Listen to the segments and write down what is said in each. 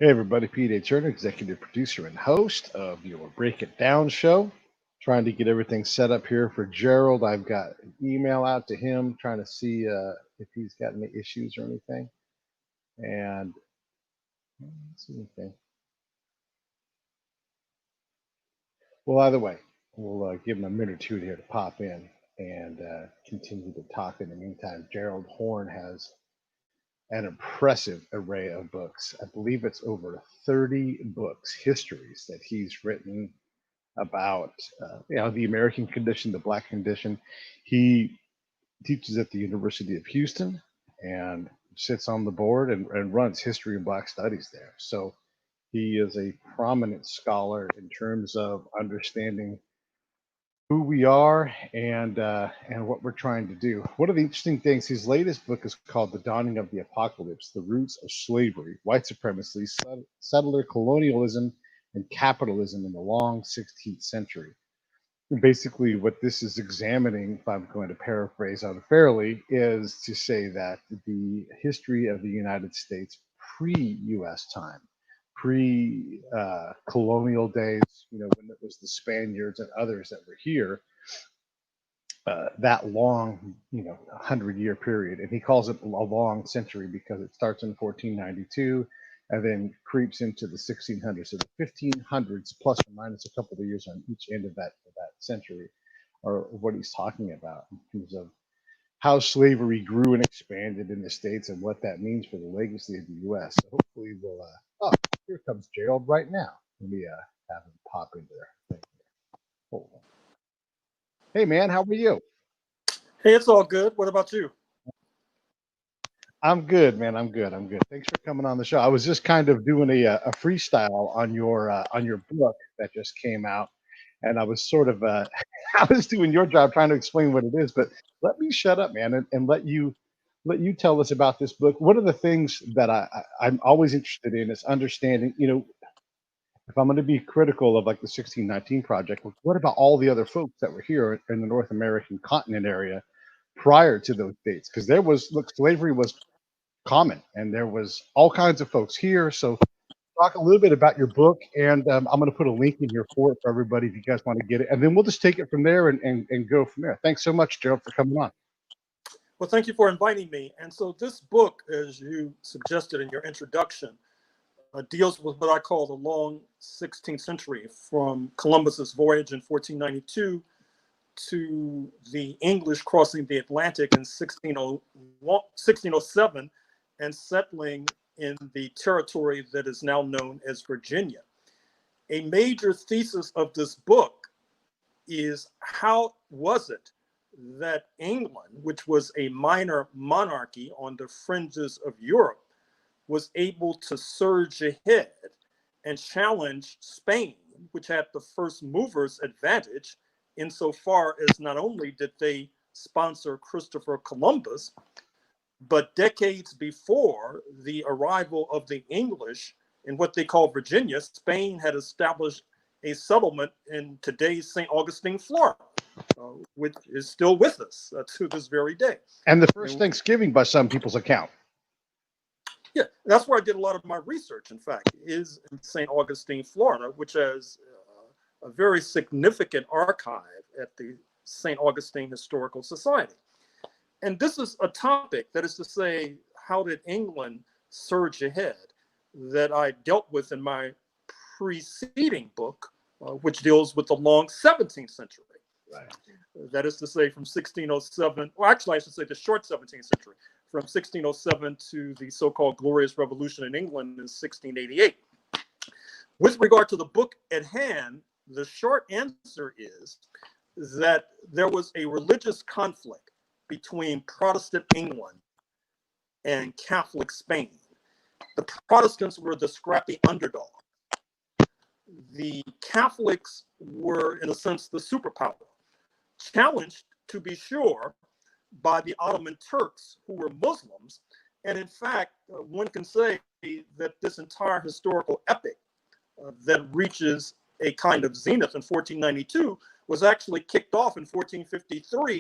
Hey everybody, Pete Turner, executive producer and host of your Break It Down show. Trying to get everything set up here for Gerald. I've got an email out to him trying to see if he's got any issues or anything. And I don't see anything. Well, either way, we'll give him a minute or two here to pop in and continue to talk. In the meantime, Gerald Horne has an impressive array of books. I believe it's over 30 books, histories that he's written about the American condition, the Black condition. He teaches at the University of Houston and sits on the board and runs history and Black studies there. So he is a prominent scholar in terms of understanding who we are and what we're trying to do. One of the interesting things, his latest book is called The Dawning of the Apocalypse: The Roots of Slavery, White Supremacy, Settler Colonialism, and Capitalism in the Long 16th Century. And basically, what this is examining, if I'm going to paraphrase unfairly, is to say that the history of the United States pre-U.S. time, pre-colonial days, when it was the Spaniards and others that were here, that long, 100-year period. And he calls it a long century because it starts in 1492 and then creeps into the 1600s. So the 1500s, plus or minus a couple of years on each end of that century, are what he's talking about in terms of how slavery grew and expanded in the States and what that means for the legacy of the U.S. So hopefully we'll, oh, here comes Gerald right now. Let me have him pop into there. Hold on. Hey, man, how are you? Hey, it's all good. What about you? I'm good, man. I'm good. Thanks for coming on the show. I was just kind of doing a freestyle on your book that just came out, and I was sort of I was doing your job trying to explain what it is. But let me shut up, man, and let you tell us about this book. One of the things that I'm always interested in is understanding. If I'm going to be critical of like the 1619 project, what about all the other folks that were here in the North American continent area prior to those dates? Because slavery was common and there was all kinds of folks here. So talk a little bit about your book, and I'm going to put a link in here for it for everybody if you guys want to get it, and then we'll just take it from there and go from there. Thanks so much, Gerald, for coming on. Well, thank you for inviting me. And so this book, as you suggested in your introduction, deals with what I call the long 16th century, from Columbus's voyage in 1492 to the English crossing the Atlantic in 1607 and settling in the territory that is now known as Virginia. A major thesis of this book is how was it that England, which was a minor monarchy on the fringes of Europe, was able to surge ahead and challenge Spain, which had the first movers advantage, insofar as not only did they sponsor Christopher Columbus, but decades before the arrival of the English in what they call Virginia, Spain had established a settlement in today's St. Augustine, Florida, which is still with us to this very day. And the first Thanksgiving by some people's account. Yeah, that's where I did a lot of my research, in fact, is in St. Augustine, Florida, which has a very significant archive at the St. Augustine Historical Society. And this is a topic, that is to say, how did England surge ahead, that I dealt with in my preceding book, which deals with the long 17th century. Right. That is to say, from 1607, or actually I should say the short 17th century, from 1607 to the so-called Glorious Revolution in England in 1688. With regard to the book at hand, the short answer is that there was a religious conflict between Protestant England and Catholic Spain. The Protestants were the scrappy underdog. The Catholics were, in a sense, the superpower, challenged, to be sure, by the Ottoman Turks, who were Muslims. And in fact, one can say that this entire historical epic that reaches a kind of zenith in 1492 was actually kicked off in 1453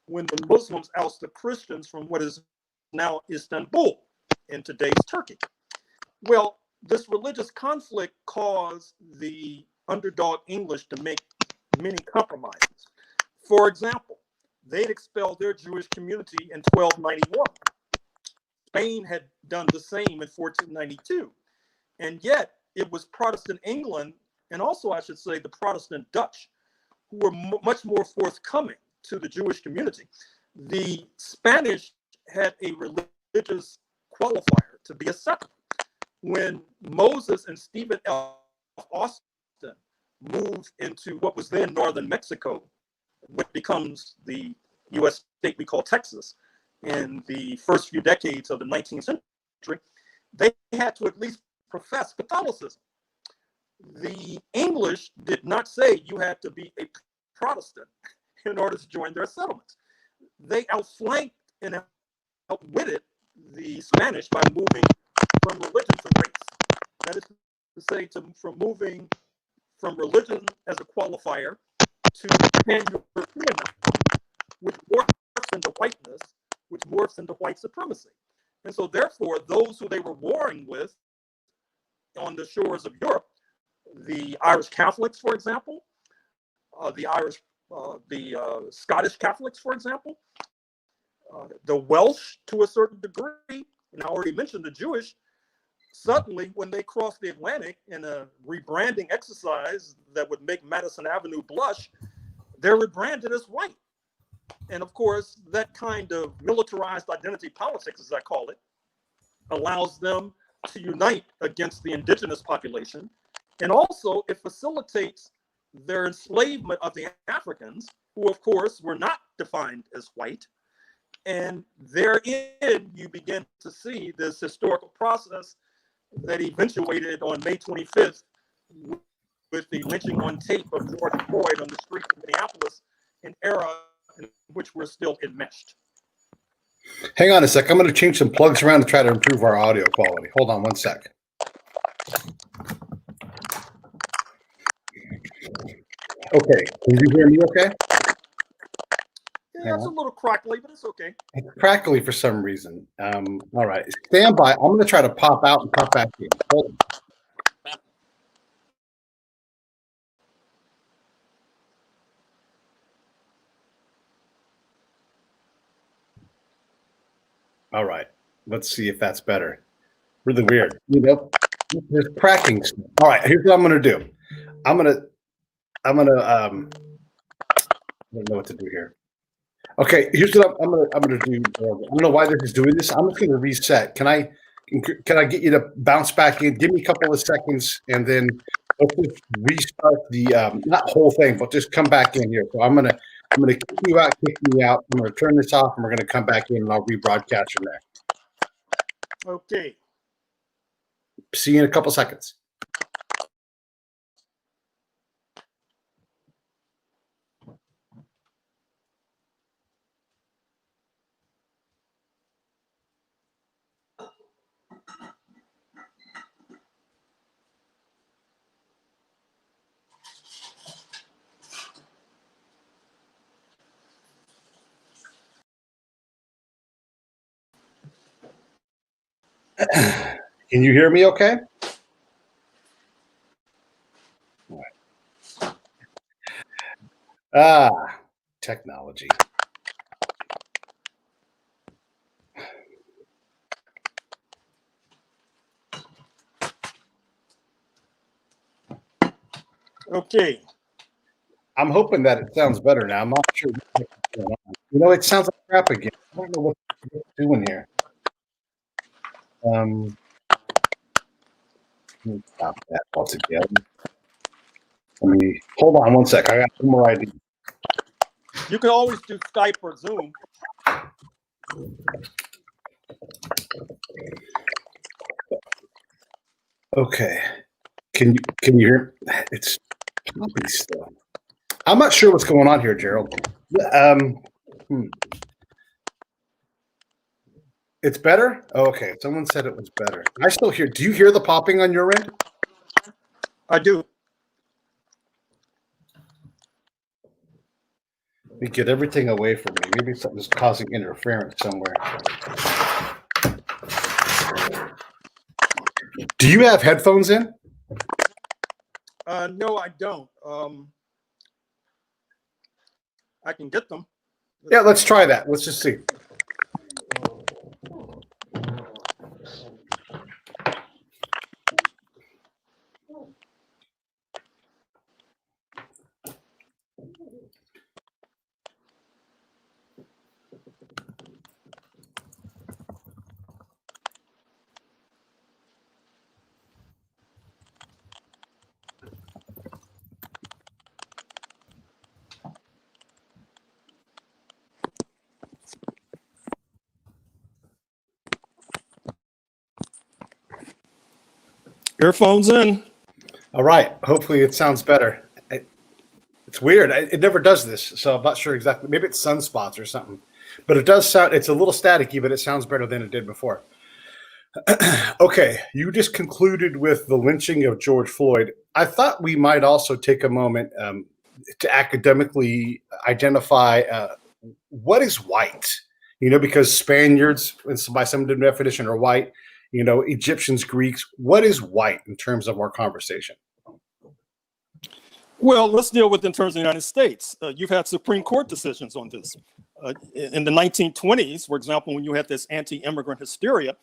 when the Muslims ousted Christians from what is now Istanbul in today's Turkey. Well, this religious conflict caused the underdog English to make many compromises. For example, they'd expelled their Jewish community in 1291. Spain had done the same in 1492. And yet it was Protestant England, and also I should say the Protestant Dutch, who were much more forthcoming to the Jewish community. The Spanish had a religious qualifier to be a settler. When Moses and Stephen F. Austin moved into what was then northern Mexico, what becomes the U.S. state we call Texas, in the first few decades of the 19th century, they had to at least profess Catholicism. The English did not say you had to be a Protestant in order to join their settlements. They outflanked and outwitted the Spanish by moving from religion to race. That is to say, from moving from religion as a qualifier to pan-Europeanism, which morphs into whiteness, which morphs into white supremacy. And so therefore, those who they were warring with on the shores of Europe, the Irish Catholics, for example, the Scottish Catholics, for example, the Welsh to a certain degree, and I already mentioned the Jewish, suddenly when they crossed the Atlantic in a rebranding exercise that would make Madison Avenue blush, they're rebranded as white. And of course, that kind of militarized identity politics, as I call it, allows them to unite against the indigenous population. And also it facilitates their enslavement of the Africans, who of course were not defined as white. And therein you begin to see this historical process that eventuated on May 25th with the lynching on tape of George Floyd on the streets of Minneapolis, an era in which we're still enmeshed. Hang on a sec. I'm going to change some plugs around to try to improve our audio quality. Hold on one sec. Okay. Can you hear me okay? Yeah, it's a little crackly, but it's okay. It's crackly for some reason. All right. Stand by. I'm going to try to pop out and pop back in. Hold on. All right. Let's see if that's better. Really weird. You know, there's cracking stuff. All right. Here's what I'm going to do. I don't know what to do here. Okay. Here's what I'm going to do. I don't know why this is doing this. I'm just going to reset. Can I get you to bounce back in? Give me a couple of seconds, and then let's just restart the not whole thing, but just come back in here. So I'm gonna kick you out, kick me out. I'm gonna turn this off, and we're gonna come back in, and I'll rebroadcast from there. Okay. See you in a couple seconds. Can you hear me okay? Technology. Okay. I'm hoping that it sounds better now. I'm not sure what's going on. You know, it sounds like crap again. I don't know what it's doing here. Let me stop that altogether. Let me hold on one sec. I got some more ideas. You can always do Skype or Zoom. Okay. Can you hear? It's choppy still. I'm not sure what's going on here, Gerald. It's better? Oh, okay. Someone said it was better. I still hear. Do you hear the popping on your end? I do. Let me get everything away from me. Maybe something's causing interference somewhere. Do you have headphones in? No, I don't. I can get them. Yeah, let's try that. Let's just see. Earphones in. All right. Hopefully it sounds better. It's weird. It never does this, so I'm not sure exactly. Maybe it's sunspots or something. But it does sound, it's a little staticky, but it sounds better than it did before. Okay, you just concluded with the lynching of George Floyd. I thought we might also take a moment to academically identify what is white, because Spaniards, by some definition, are white, Egyptians, Greeks. What is white in terms of our conversation? Well, let's deal with it in terms of the United States. You've had Supreme Court decisions on this. In the 1920s, for example, when you had this anti-immigrant hysteria,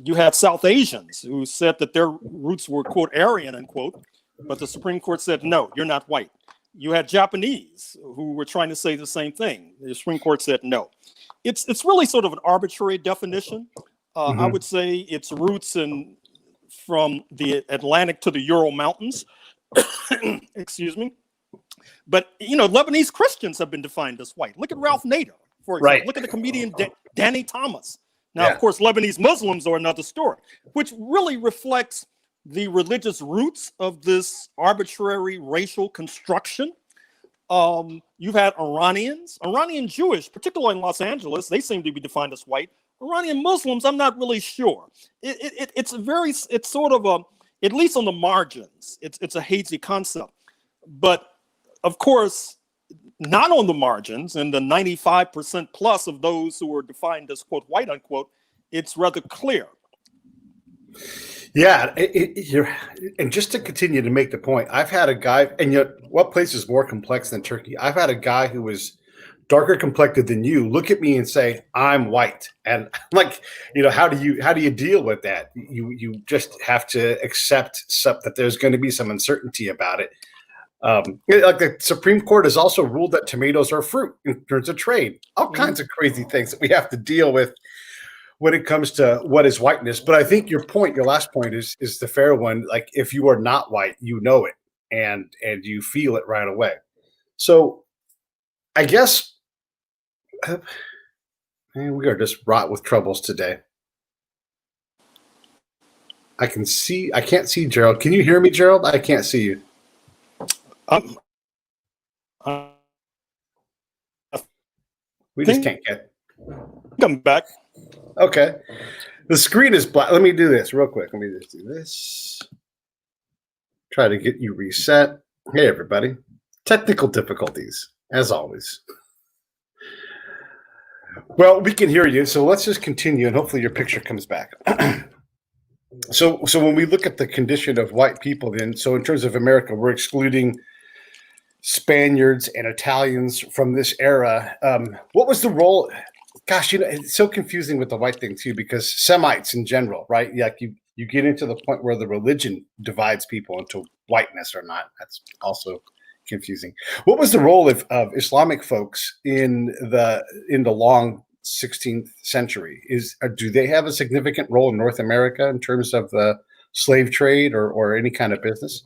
you had South Asians who said that their roots were, quote, Aryan, unquote, but the Supreme Court said, no, you're not white. You had Japanese who were trying to say the same thing. The Supreme Court said, no. It's really sort of an arbitrary definition. I would say its roots from the Atlantic to the Ural Mountains. Excuse me. But, Lebanese Christians have been defined as white. Look at Ralph Nader, for example. Right. Look at the comedian Danny Thomas. Now, of course, Lebanese Muslims are another story, which really reflects the religious roots of this arbitrary racial construction. You've had Iranian Jewish, particularly in Los Angeles, they seem to be defined as white. Iranian Muslims, I'm not really sure. It's sort of a, at least on the margins, it's a hazy concept. But of course, not on the margins, and the 95% plus of those who are defined as, quote, white, unquote, it's rather clear. Yeah, and just to continue to make the point, I've had a guy, and what place is more complex than Turkey? I've had a guy who was darker complected than you look at me and say, I'm white. And I'm like, how do you deal with that? You just have to accept that there's going to be some uncertainty about it. Like the Supreme Court has also ruled that tomatoes are fruit in terms of trade. All kinds of crazy things that we have to deal with when it comes to what is whiteness. But I think your last point is the fair one. Like, if you are not white, you know it and you feel it right away. So I guess we are just wrought with troubles today. I can't see Gerald. Can you hear me, Gerald? I can't see you. We just can't get. Come back. Okay. The screen is black. Let me do this real quick. Let me just do this. Try to get you reset. Hey, everybody. Technical difficulties, as always. Well, we can hear you, so let's just continue, and hopefully your picture comes back. So when we look at the condition of white people, then, so in terms of America, we're excluding Spaniards and Italians from this era. What was the role? Gosh, it's so confusing with the white thing too, because Semites in general, right? Like you get into the point where the religion divides people into whiteness or not. That's also confusing. What was the role of Islamic folks in the long 16th century? Do they have a significant role in North America in terms of the slave trade or any kind of business?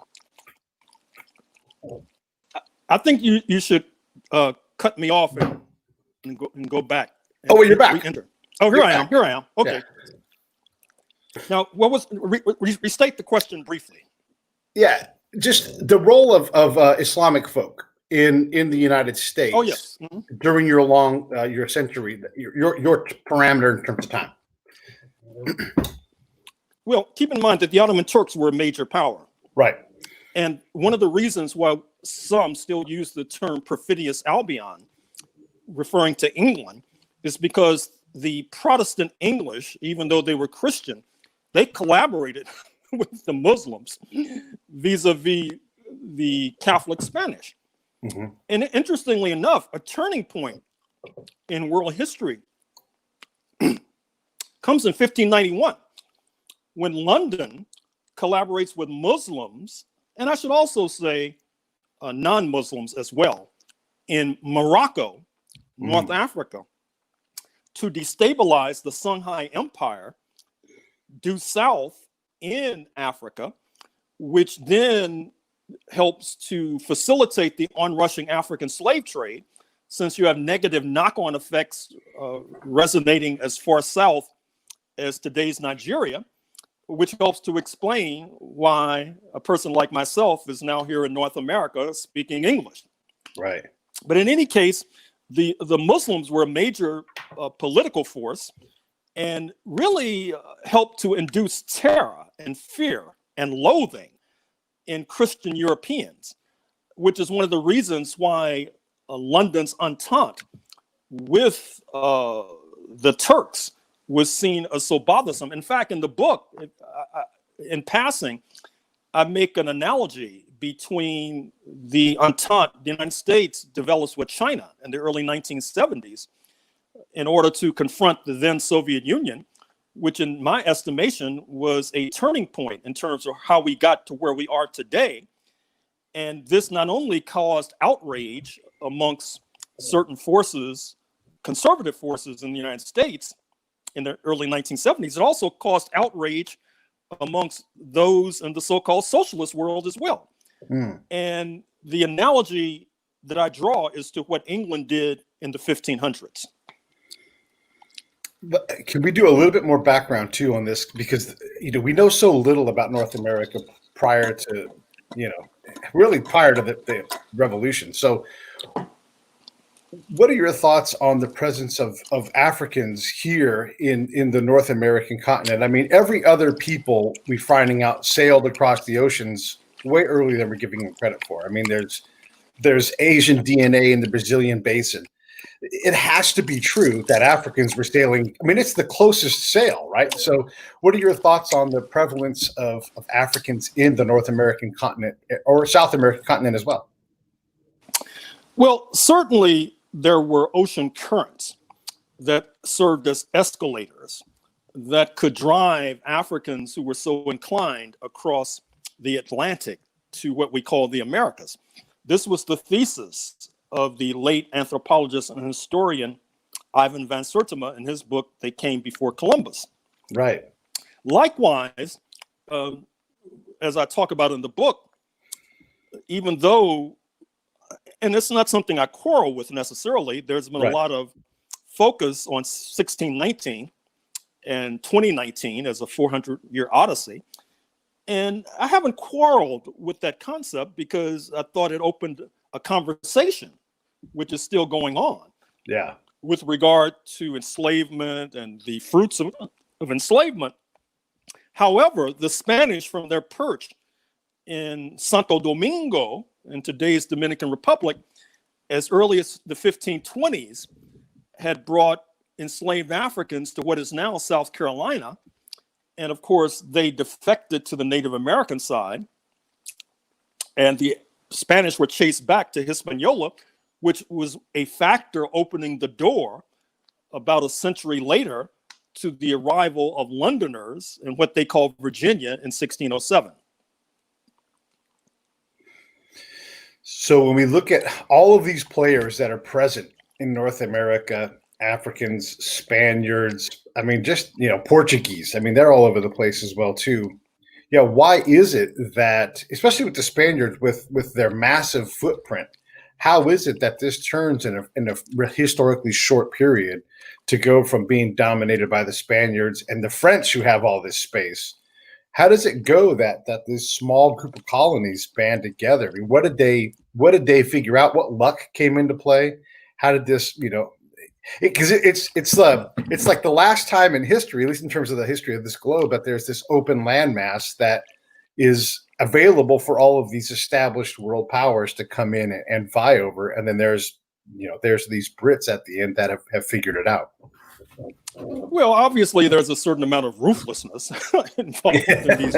I think you should cut me off and go back. Oh, you're back. Re-enter. Oh, here I am. Okay. Yeah. Now, what was restate the question briefly? Yeah, just the role of Islamic folk in the United States. Oh, yes. During your century, your parameter in terms of time. Well, keep in mind that the Ottoman Turks were a major power. Right. And one of the reasons why some still use the term perfidious Albion, referring to England, is because the Protestant English, even though they were Christian, they collaborated with the Muslims vis-a-vis the Catholic Spanish. Mm-hmm. And interestingly enough, a turning point in world history comes in 1591, when London collaborates with Muslims, and I should also say non-Muslims as well, in Morocco, North Africa, to destabilize the Songhai Empire due south in Africa, which then helps to facilitate the onrushing African slave trade, since you have negative knock-on effects resonating as far south as today's Nigeria, which helps to explain why a person like myself is now here in North America speaking English. Right. But in any case, the Muslims were a major political force and really helped to induce terror and fear and loathing in Christian Europeans, which is one of the reasons why London's entente with the Turks was seen as so bothersome. In fact, in the book, in passing, I make an analogy between the entente the United States develops with China in the early 1970s in order to confront the then Soviet Union, which in my estimation was a turning point in terms of how we got to where we are today. And this not only caused outrage amongst certain forces, conservative forces in the United States in the early 1970s, it also caused outrage amongst those in the so-called socialist world as well. And the analogy that I draw is to what England did in the 1500s. But can we do a little bit more background too on this? Because we know so little about North America prior to, really prior to the revolution. So what are your thoughts on the presence of Africans here in the North American continent? I mean, every other people we're finding out sailed across the oceans way earlier than we're giving them credit for. I mean, there's Asian DNA in the Brazilian basin. It has to be true that Africans were sailing. I mean, it's the closest sail, right? So what are your thoughts on the prevalence of Africans in the North American continent or South American continent as well? Well, certainly there were ocean currents that served as escalators that could drive Africans who were so inclined across the Atlantic to what we call the Americas. This was the thesis of the late anthropologist and historian Ivan van Sertima in his book, They Came Before Columbus. Right. Likewise, as I talk about in the book, even though, and it's not something I quarrel with necessarily, there's been a lot of focus on 1619 and 2019 as a 400-year odyssey. And I haven't quarreled with that concept because I thought it opened a conversation, which is still going on. Yeah. With regard to enslavement and the fruits of enslavement. However, the Spanish from their perch in Santo Domingo, in today's Dominican Republic, as early as the 1520s, had brought enslaved Africans to what is now South Carolina. And of course, they defected to the Native American side. And the Spanish were chased back to Hispaniola, which was a factor opening the door about a century later to the arrival of Londoners in what they called Virginia in 1607. So when we look at all of these players that are present in North America, Africans, Spaniards, I mean, just, Portuguese, I mean, they're all over the place as well, too. Yeah, why is it that, especially with the Spaniards, with their massive footprint, how is it that this turns in a historically short period to go from being dominated by the Spaniards and the French who have all this space? How does it go that this small group of colonies band together? I mean, what did they figure out? What luck came into play? How did this, because it's like the last time in history, at least in terms of the history of this globe, that there's this open landmass that is available for all of these established world powers to come in and vie over. And then there's these Brits at the end that have figured it out. Well, obviously, there's a certain amount of ruthlessness involved in these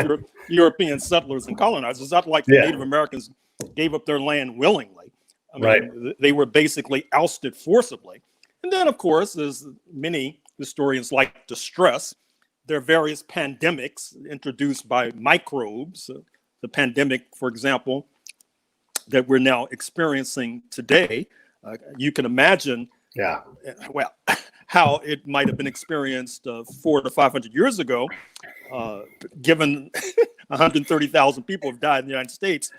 European settlers and colonizers. It's not like the Native Americans gave up their land willingly. I mean, they were basically ousted forcibly. And then, of course, as many historians like to stress, there are various pandemics introduced by microbes. The pandemic, for example, that we're now experiencing today, you can imagine, well, how it might have been experienced 400 to 500 years ago, given 130,000 people have died in the United States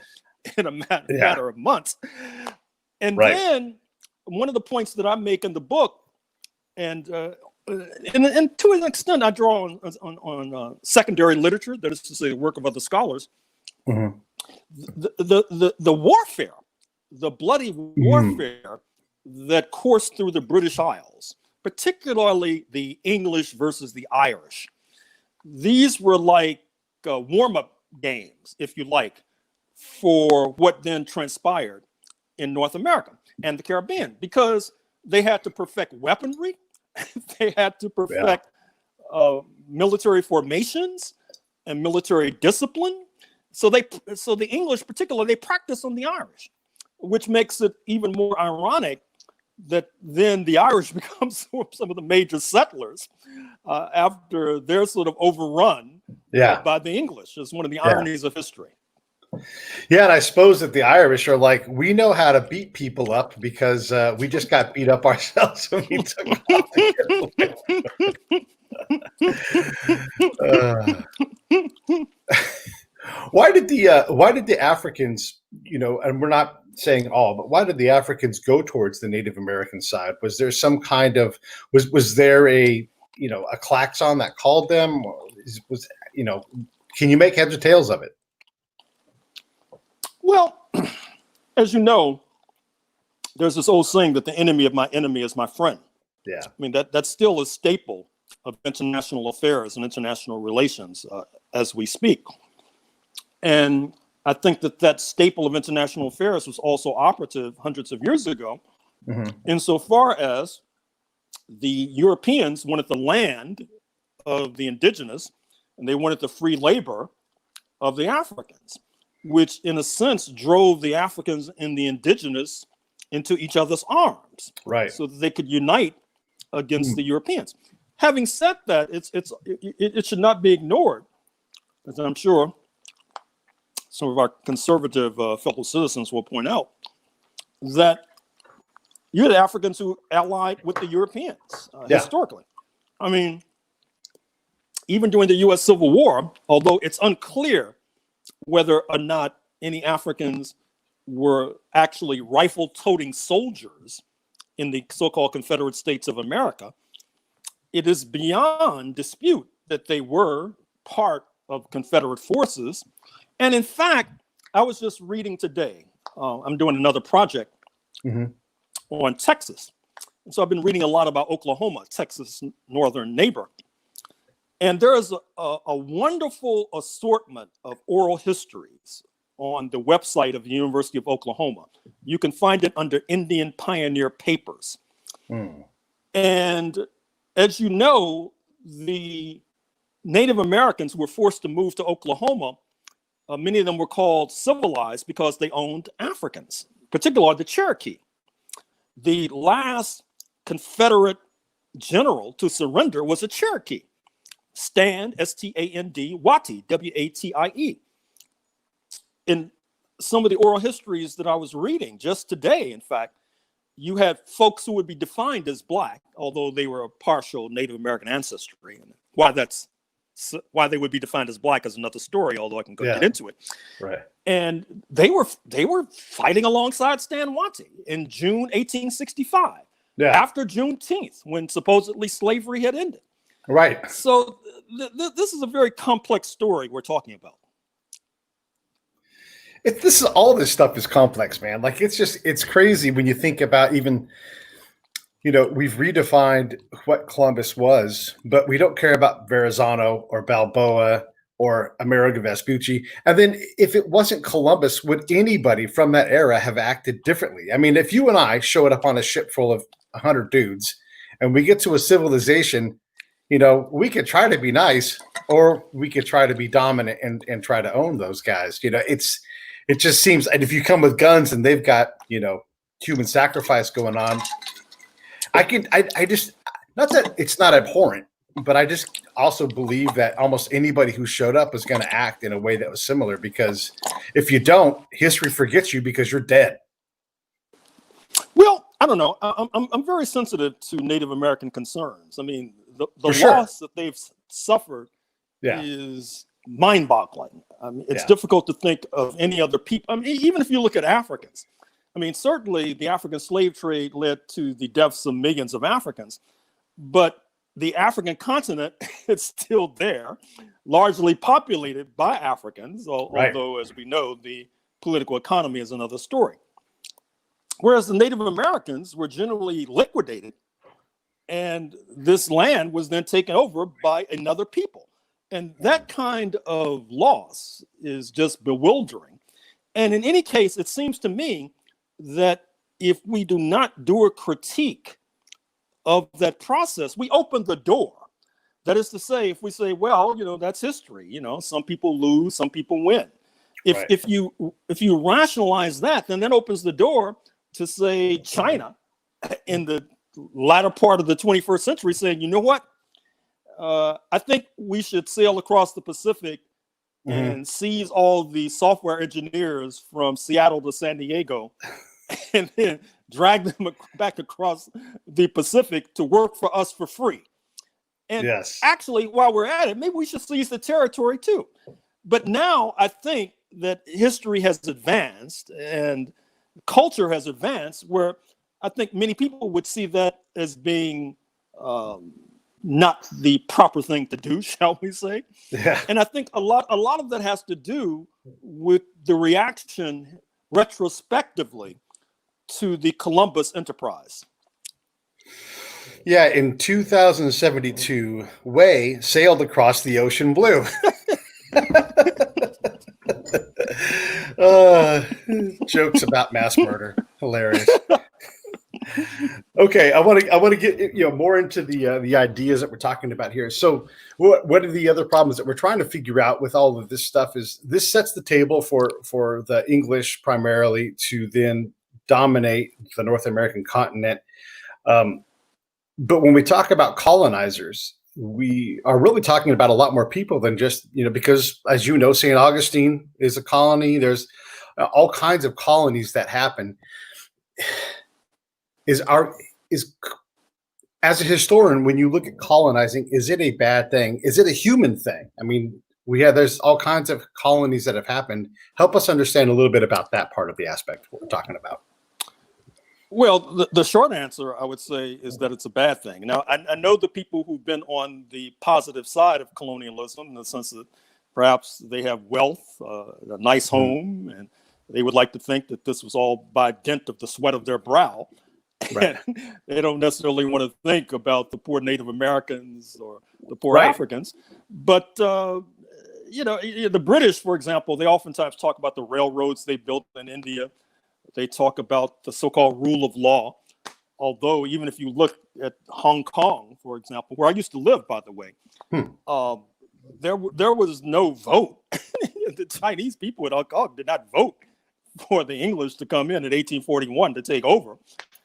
in a matter of months. And then one of the points that I make in the book, and to an extent I draw on secondary literature, that is to say the work of other scholars, the warfare, the bloody warfare that coursed through the British Isles, particularly the English versus the Irish. These were like warm-up games, if you like, for what then transpired in North America and the Caribbean, because they had to perfect weaponry, they had to perfect military formations and military discipline. So the English, particularly, they practiced on the Irish, which makes it even more ironic that then the Irish become some of the major settlers after they're sort of overrun by the English. It's one of the ironies of history. Yeah, and I suppose that the Irish are like, we know how to beat people up because we just got beat up ourselves when we took off Why did the Africans, and we're not saying all, but why did the Africans go towards the Native American side? Was there some kind of was there a klaxon that called them? Can you make heads or tails of it? Well, as you know, there's this old saying that the enemy of my enemy is my friend. Yeah, I mean that's still a staple of international affairs and international relations as we speak. And I think that staple of international affairs was also operative hundreds of years ago, insofar as the Europeans wanted the land of the indigenous and they wanted the free labor of the Africans, which in a sense drove the Africans and the indigenous into each other's arms, so that they could unite against the Europeans. Having said that, it should not be ignored, as I'm sure some of our conservative fellow citizens will point out, that you had Africans who allied with the Europeans historically. I mean, even during the U.S. Civil War, although it's unclear whether or not any Africans were actually rifle-toting soldiers in the so-called Confederate States of America, it is beyond dispute that they were part of Confederate forces. And in fact, I was just reading today, I'm doing another project on Texas. And so I've been reading a lot about Oklahoma, Texas' northern neighbor. And there is a wonderful assortment of oral histories on the website of the University of Oklahoma. You can find it under Indian Pioneer Papers. And as you know, the Native Americans who were forced to move to Oklahoma, many of them were called civilized because they owned Africans, particularly the Cherokee. The last Confederate general to surrender was a Cherokee, Stand, S-T-A-N-D, Watie, W-A-T-I-E. In some of the oral histories that I was reading just today, in fact, you had folks who would be defined as Black, although they were of partial Native American ancestry. And why they would be defined as Black is another story, although I can go get into it. Right. And they were fighting alongside Stan Watie in June 1865, after Juneteenth, when supposedly slavery had ended. Right. So this is a very complex story we're talking about. All this stuff is complex, man. Like it's crazy when you think about even, we've redefined what Columbus was, but we don't care about Verrazano or Balboa or Amerigo Vespucci. And then if it wasn't Columbus, would anybody from that era have acted differently? I mean, if you and I showed up on a ship full of 100 dudes and we get to a civilization, we could try to be nice, or we could try to be dominant and try to own those guys. It just seems, and if you come with guns and they've got, human sacrifice going on, I just, not that it's not abhorrent, but I just also believe that almost anybody who showed up is going to act in a way that was similar, because if you don't, history forgets you because you're dead. Well, I don't know. I'm very sensitive to Native American concerns. I mean, the sure. loss that they've suffered is mind-boggling. I mean, it's difficult to think of any other people. I mean, even if you look at Africans, I mean, certainly the African slave trade led to the deaths of millions of Africans, but the African continent is still there, largely populated by Africans, although, as we know, the political economy is another story. Whereas the Native Americans were generally liquidated, and this land was then taken over by another people. And that kind of loss is just bewildering. And in any case, it seems to me that if we do not do a critique of that process, we open the door. That is to say, if we say, well, that's history, some people lose, some people win. If you rationalize that, then that opens the door to say China in the latter part of the 21st century saying, you know what? I think we should sail across the Pacific and seize all the software engineers from Seattle to San Diego and then drag them back across the Pacific to work for us for free. And actually, while we're at it, maybe we should seize the territory too. But now I think that history has advanced and culture has advanced, where I think many people would see that as being not the proper thing to do, shall we say? Yeah. And I think a lot of that has to do with the reaction retrospectively to the Columbus enterprise. Yeah, in 2072, Way sailed across the ocean blue. Jokes about mass murder, hilarious. Okay, I want to get more into the ideas that we're talking about here. So, what are the other problems that we're trying to figure out with all of this stuff? Is this sets the table for the English primarily to then dominate the North American continent. But when we talk about colonizers, we are really talking about a lot more people than just, because as St. Augustine is a colony. There's all kinds of colonies that happen. As a historian, when you look at colonizing, is it a bad thing? Is it a human thing? I mean, there's all kinds of colonies that have happened. Help us understand a little bit about that part of the aspect we're talking about. Well, the short answer, I would say, is that it's a bad thing. Now, I know the people who've been on the positive side of colonialism, in the sense that perhaps they have wealth, a nice home, and they would like to think that this was all by dint of the sweat of their brow. Right. They don't necessarily want to think about the poor Native Americans or the poor Africans. But, the British, for example, they oftentimes talk about the railroads they built in India. They talk about the so-called rule of law. Although, even if you look at Hong Kong, for example, where I used to live, by the way, there was no vote. The Chinese people in Hong Kong did not vote for the English to come in 1841 to take over.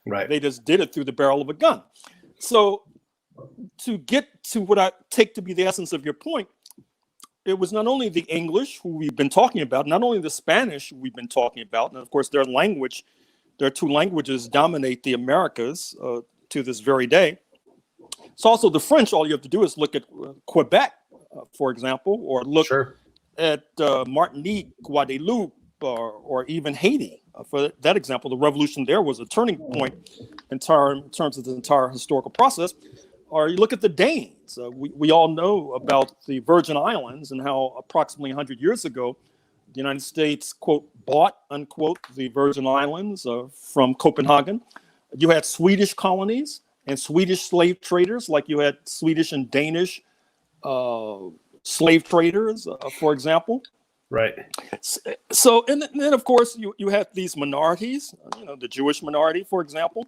Right. They just did it through the barrel of a gun. So to get to what I take to be the essence of your point, it was not only the English who we've been talking about, not only the Spanish who we've been talking about, and of course their two languages dominate the Americas to this very day. It's also the French. All you have to do is look at Quebec, for example, or look at Martinique, Guadeloupe, or even Haiti. For that example, the revolution there was a turning point in terms of the entire historical process. Or you look at the Danes. We all know about the Virgin Islands and how approximately 100 years ago, the United States, quote, bought, unquote, the Virgin Islands from Copenhagen. You had Swedish colonies and Swedish slave traders, like you had Swedish and Danish slave traders, for example. Right. So, and then of course you have these minorities, the Jewish minority, for example,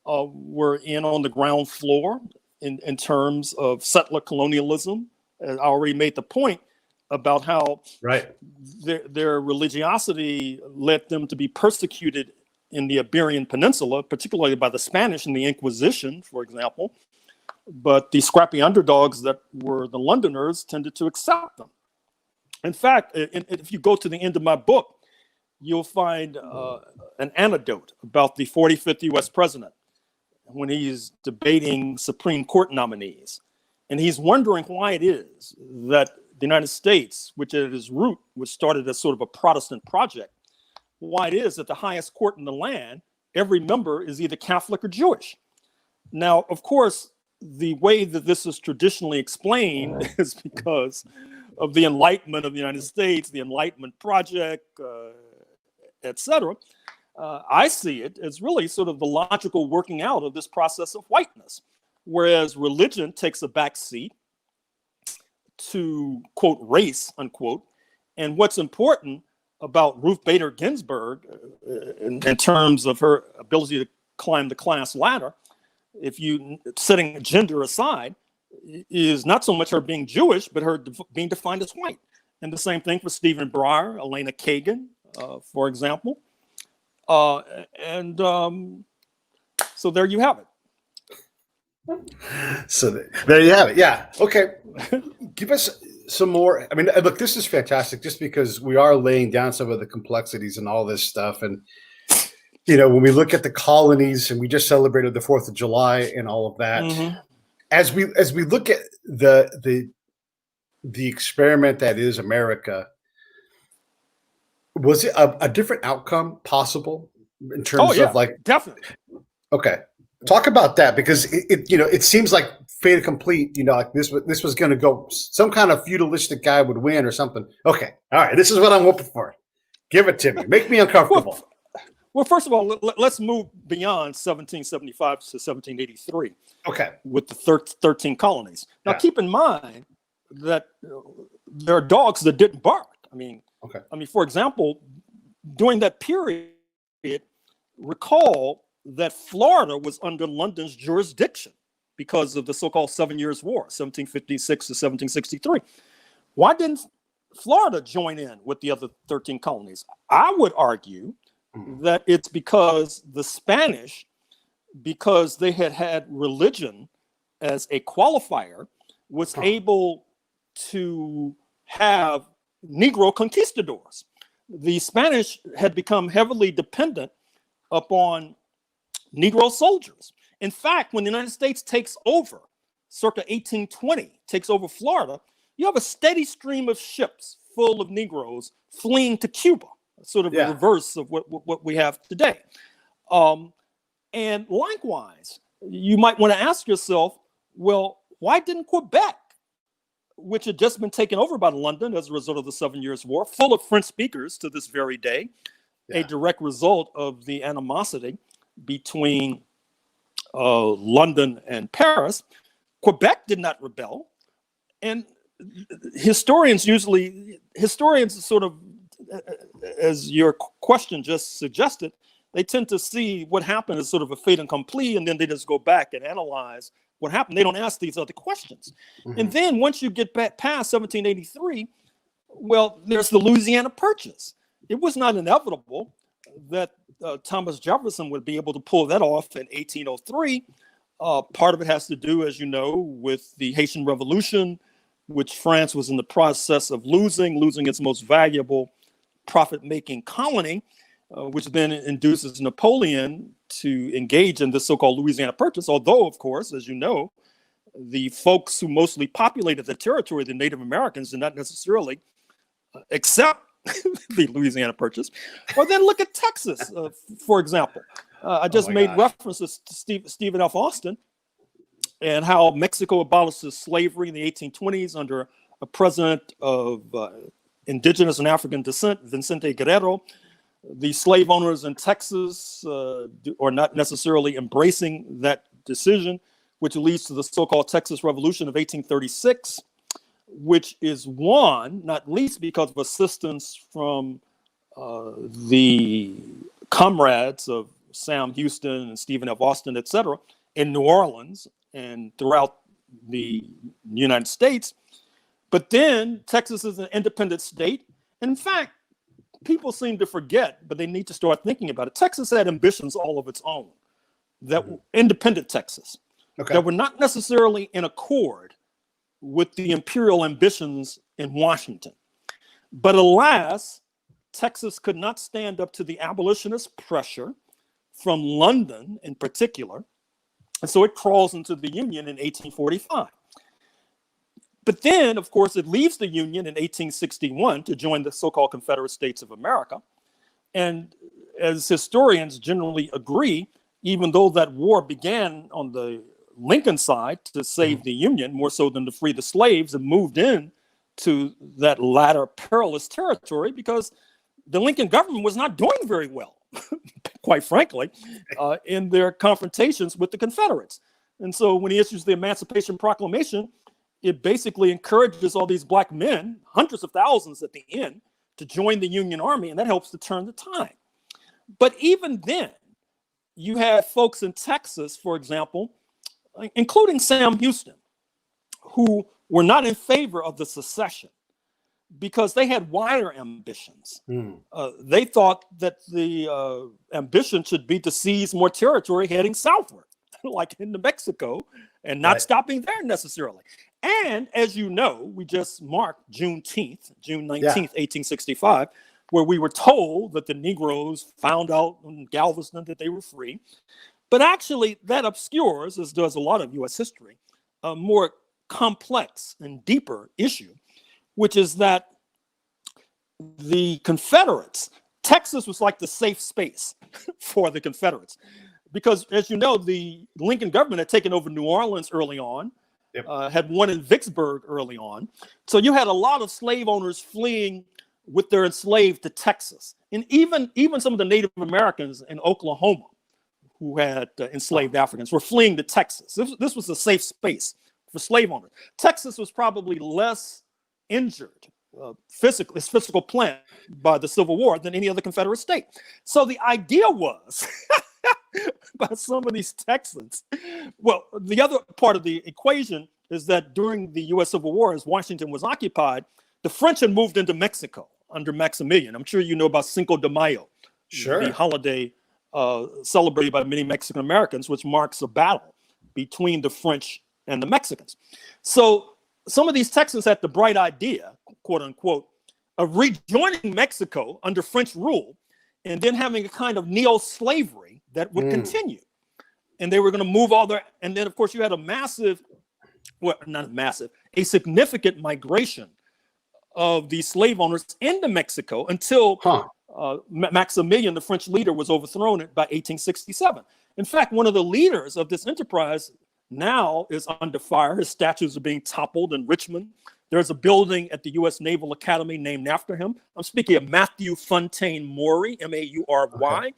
were in on the ground floor in terms of settler colonialism. I already made the point about how their religiosity led them to be persecuted in the Iberian Peninsula, particularly by the Spanish in the Inquisition, for example. But the scrappy underdogs that were the Londoners tended to accept them. In fact, if you go to the end of my book, you'll find an anecdote about the 45th U.S. president when he's debating Supreme Court nominees. And he's wondering why it is that the United States, which at its root was started as sort of a Protestant project, why it is that the highest court in the land, every member is either Catholic or Jewish. Now, of course, the way that this is traditionally explained is because of the Enlightenment of the United States, the Enlightenment Project, etc. I see it as really sort of the logical working out of this process of whiteness, whereas religion takes a back seat to, quote, race, unquote. And what's important about Ruth Bader Ginsburg in terms of her ability to climb the class ladder, if you setting gender aside, is not so much her being Jewish, but her being defined as white. And the same thing for Stephen Breyer, Elena Kagan, for example. So there you have it. So there you have it. Yeah. Okay. Give us some more. I mean, look, this is fantastic just because we are laying down some of the complexities and all this stuff. And, you know, when we look at the colonies and we just celebrated the 4th of July and all of that, as we look at the experiment that is America, was it a different outcome possible in terms of like, definitely. Okay. Talk about that, because it seems like fait complete, like this was going to go, some kind of feudalistic guy would win or something. Okay. All right. This is what I'm hoping for. Give it to me. Make me uncomfortable. Well, first of all, let's move beyond 1775 to 1783. Okay. With the 13 colonies. Now, keep in mind that there are dogs that didn't bark. I mean, for example, during that period, recall that Florida was under London's jurisdiction because of the so-called 7 Years' War, 1756 to 1763. Why didn't Florida join in with the other 13 colonies? I would argue that it's because the Spanish, because they had religion as a qualifier, was able to have Negro conquistadors. The Spanish had become heavily dependent upon Negro soldiers. In fact, when the United States takes over, circa 1820, takes over Florida, you have a steady stream of ships full of Negroes fleeing to Cuba, sort of a reverse of what we have today. And likewise, you might want to ask yourself, well, why didn't Quebec, which had just been taken over by London as a result of the 7 Years' War, full of French speakers to this very day, a direct result of the animosity between London and Paris, Quebec did not rebel. And historians sort of, as your question just suggested, they tend to see what happened as sort of a fait accompli, and then they just go back and analyze what happened. They don't ask these other questions. And then once you get back past 1783, well, there's the Louisiana Purchase. It was not inevitable that Thomas Jefferson would be able to pull that off in 1803. Part of it has to do, as you know, with the Haitian Revolution, which France was in the process of losing its most valuable profit-making colony, which then induces Napoleon to engage in this so-called Louisiana Purchase. Although, of course, as you know, the folks who mostly populated the territory, the Native Americans, did not necessarily accept the Louisiana Purchase. Or then look at Texas, for example. I just made references to Stephen F. Austin and how Mexico abolishes slavery in the 1820s under a president of indigenous and African descent, Vicente Guerrero. The slave owners in Texas are not necessarily embracing that decision, which leads to the so-called Texas Revolution of 1836, which is won, not least because of assistance from the comrades of Sam Houston and Stephen F. Austin, et cetera, in New Orleans and throughout the United States. But then Texas is an independent state. In fact, people seem to forget, but they need to start thinking about it. Texas had ambitions all of its own, that independent Texas, that were not necessarily in accord with the imperial ambitions in Washington. But alas, Texas could not stand up to the abolitionist pressure from London in particular, and so it crawls into the Union in 1845. But then, of course, it leaves the Union in 1861 to join the so-called Confederate States of America. And as historians generally agree, even though that war began on the Lincoln side to save the Union, more so than to free the slaves, and moved in to that latter perilous territory because the Lincoln government was not doing very well, quite frankly, in their confrontations with the Confederates. And so when he issues the Emancipation Proclamation, it basically encourages all these black men, hundreds of thousands at the end, to join the Union Army, and that helps to turn the tide. But even then, you had folks in Texas, for example, including Sam Houston, who were not in favor of the secession because they had wider ambitions. They thought that the ambition should be to seize more territory heading southward, like into Mexico, and not stopping there necessarily. And as you know, we just marked Juneteenth, June 19th, 1865, where we were told that the Negroes found out in Galveston that they were free. But actually, that obscures, as does a lot of U.S. history, a more complex and deeper issue, which is that the Confederates, Texas was like the safe space for the Confederates. Because, as you know, the Lincoln government had taken over New Orleans early on, had one in Vicksburg early on. So you had a lot of slave owners fleeing with their enslaved to Texas. And even some of the Native Americans in Oklahoma who had enslaved Africans were fleeing to Texas. This was a safe space for slave owners. Texas was probably less injured its physical plant by the Civil War than any other Confederate state. So the idea was by some of these Texans, well, the other part of the equation is that during the U.S. Civil War, as Washington was occupied, the French had moved into Mexico under Maximilian. I'm sure you know about Cinco de Mayo, the holiday celebrated by many Mexican Americans, which marks a battle between the French and the Mexicans. So some of these Texans had the bright idea, quote unquote, of rejoining Mexico under French rule and then having a kind of neo-slavery that would continue. And they were going to move all their, and then of course you had a massive, well, not massive, a significant migration of these slave owners into Mexico until Maximilian, the French leader, was overthrown by 1867. In fact, one of the leaders of this enterprise now is under fire. His statues are being toppled in Richmond. There's a building at the U.S. Naval Academy named after him. I'm speaking of Matthew Fontaine Maury, M-A-U-R-Y.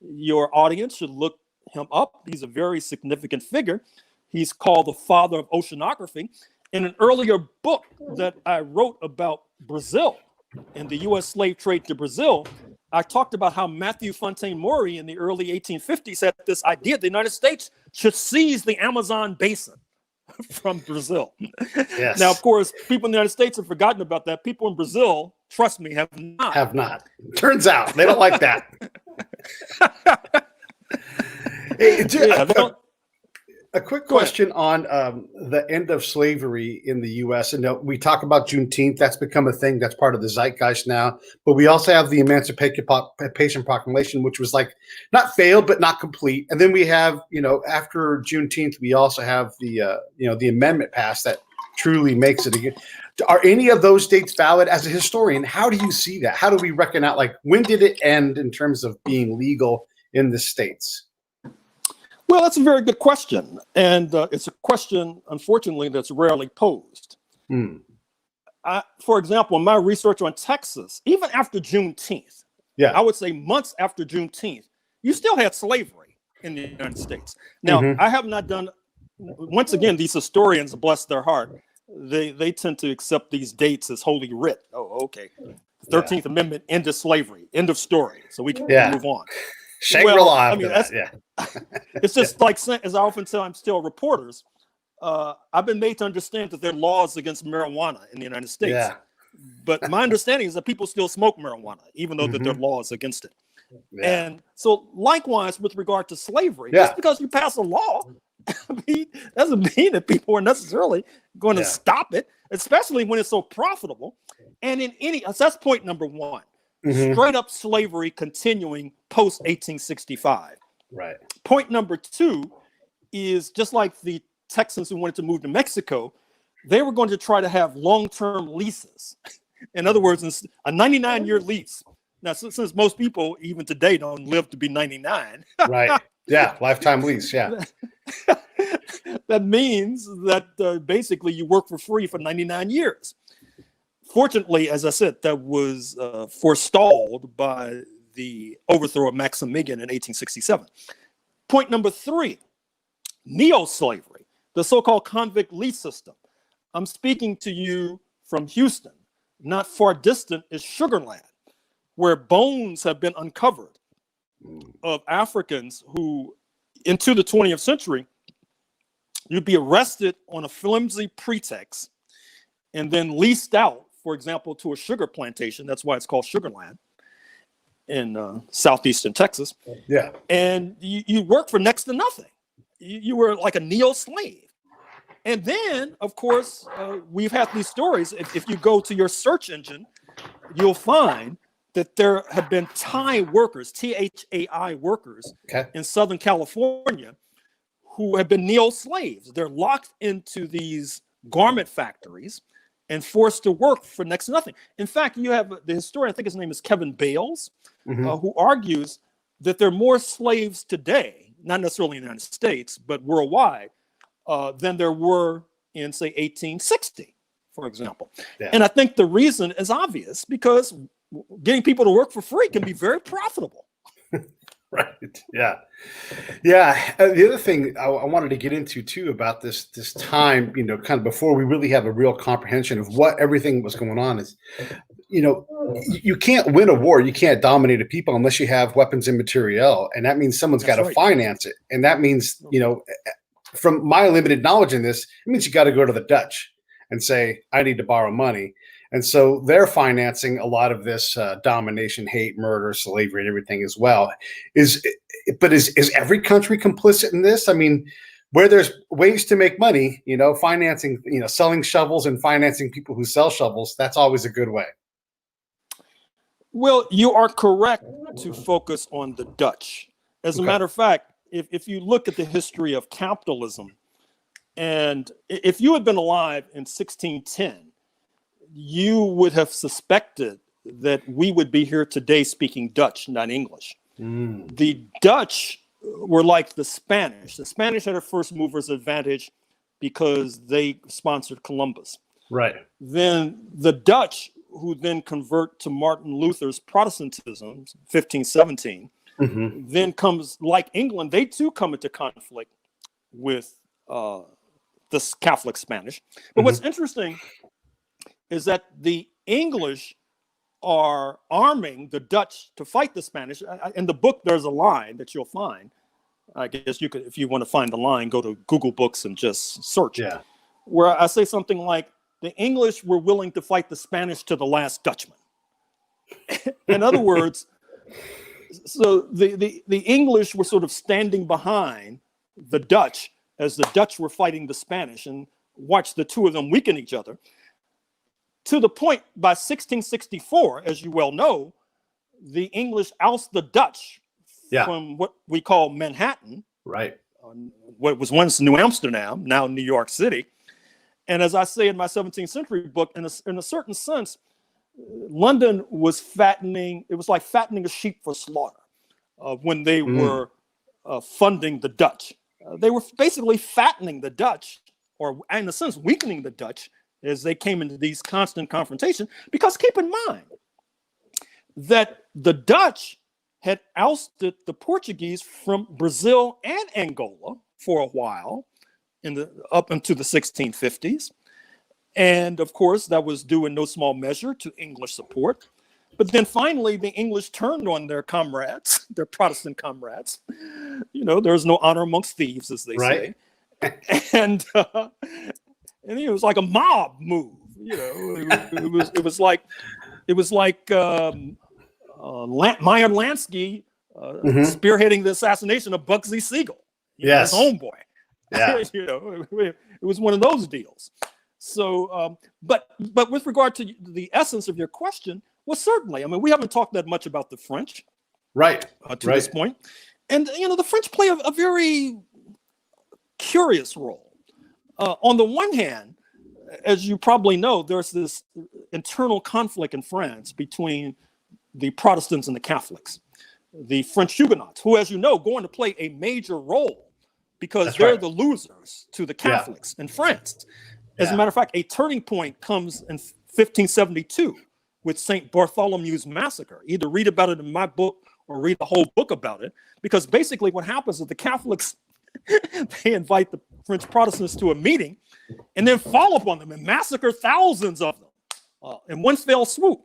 Your audience should look him up. He's a very significant figure. He's called the father of oceanography. In an earlier book that I wrote about Brazil and the U.S. slave trade to Brazil, I talked about how Matthew Fontaine Maury in the early 1850s had this idea the United States should seize the Amazon basin from Brazil. Yes. Now, of course, people in the United States have forgotten about that. People in Brazil, trust me, have not. Have not. Turns out they don't like that. Hey, a quick question on the end of slavery in the U.S. And we talk about Juneteenth. That's become a thing that's part of the zeitgeist now. But we also have the Emancipation Proclamation, which was like not failed, but not complete. And then we have, after Juneteenth, we also have the, the amendment passed that truly makes it again. Are any of those dates valid? As a historian, how do you see that? How do we reckon out, like, when did it end in terms of being legal in the States? Well, that's a very good question. And it's a question, unfortunately, that's rarely posed. For example, in my research on Texas, even after Juneteenth, I would say months after Juneteenth, you still had slavery in the United States. Now, I have not done, once again, these historians, bless their heart, they tend to accept these dates as holy writ. Oh, okay. 13th Amendment, end of slavery, end of story. So we can move on. Shangri-La. I mean, after that, yeah. it's just like, as I often tell reporters, I've been made to understand that there are laws against marijuana in the United States. Yeah. But my understanding is that people still smoke marijuana, even though that there are laws against it. Yeah. And so likewise, with regard to slavery, Yeah. just because you pass a law, I mean, doesn't mean that people are necessarily going to stop it, especially when it's so profitable. And in any, so that's point number one, straight up slavery continuing post 1865. Right. Point number two is just like the Texans who wanted to move to Mexico, they were going to try to have long-term leases. In other words, a 99-year lease. Now, since most people, even today, don't live to be 99. Right. Yeah. Lifetime lease. Yeah. That means that basically you work for free for 99 years. Fortunately, as I said, that was forestalled by the overthrow of Maximilian in 1867. Point number three, neo-slavery, the so-called convict lease system. I'm speaking to you from Houston. Not far distant is Sugar Land, where bones have been uncovered of Africans who, into the 20th century, you'd be arrested on a flimsy pretext and then leased out, for example, to a sugar plantation. That's why it's called Sugar Land in southeastern Texas. Yeah. And you work for next to nothing. You were like a neo-slave. And then, of course, we've had these stories. If you go to your search engine, you'll find that there have been Thai workers, Thai workers in Southern California who have been neo-slaves. They're locked into these garment factories and forced to work for next to nothing. In fact, you have the historian, I think his name is Kevin Bales, who argues that there are more slaves today, not necessarily in the United States, but worldwide, than there were in, say, 1860, for example. Yeah. And I think the reason is obvious, because getting people to work for free can be very profitable. Right. Yeah. Yeah. The other thing I wanted to get into too about this time, you know, kind of before we really have a real comprehension of what everything was going on is, you know, you can't win a war. You can't dominate a people unless you have weapons and materiel. And that means someone's got to finance it. And that means, you know, from my limited knowledge in this, it means you got to go to the Dutch and say, I need to borrow money. And so they're financing a lot of this domination, hate, murder, slavery, and everything as well. Is every country complicit in this? I mean, where there's ways to make money, you know, financing, you know, selling shovels and financing people who sell shovels, that's always a good way. Well, you are correct to focus on the Dutch. As a matter of fact, if you look at the history of capitalism, and if you had been alive in 1610, you would have suspected that we would be here today speaking Dutch, not English. The Dutch were like the Spanish. The Spanish had a first mover's advantage because they sponsored Columbus. Right. Then the Dutch, who then convert to Martin Luther's Protestantism, 1517, then comes, like England, they too come into conflict with the Catholic Spanish. But what's interesting is that the English are arming the Dutch to fight the Spanish. In the book, there's a line that you'll find. I guess you could, if you want to find the line, go to Google Books and just search. Yeah. Where I say something like, the English were willing to fight the Spanish to the last Dutchman. In other words, so the English were sort of standing behind the Dutch as the Dutch were fighting the Spanish, and watched the two of them weaken each other. To the point, by 1664, as you well know, the English oust the Dutch from what we call Manhattan, what was once New Amsterdam, now New York City. And as I say in my 17th century book, in a certain sense, London was fattening. It was like fattening a sheep for slaughter when they were funding the Dutch. They were basically fattening the Dutch, or in a sense, weakening the Dutch as they came into these constant confrontations. Because keep in mind that the Dutch had ousted the Portuguese from Brazil and Angola for a while, up into the 1650s. And of course, that was due in no small measure to English support. But then finally, the English turned on their comrades, their Protestant comrades. There's no honor amongst thieves, as they say. And it was like a mob move. It was like Meyer Lansky spearheading the assassination of Bugsy Siegel, his homeboy. Yeah. It was one of those deals. So, but with regard to the essence of your question, well, certainly. I mean, we haven't talked that much about the French, to this point, and the French play a very curious role. On the one hand, as you probably know, there's this internal conflict in France between the Protestants and the Catholics. The French Huguenots, who, as you know, go on to play a major role because they're the losers to the Catholics in France. As a matter of fact, a turning point comes in 1572 with St. Bartholomew's Massacre. Either read about it in my book or read the whole book about it, because basically what happens is the Catholics, they invite the French Protestants to a meeting and then fall upon them and massacre thousands of them in one fell swoop.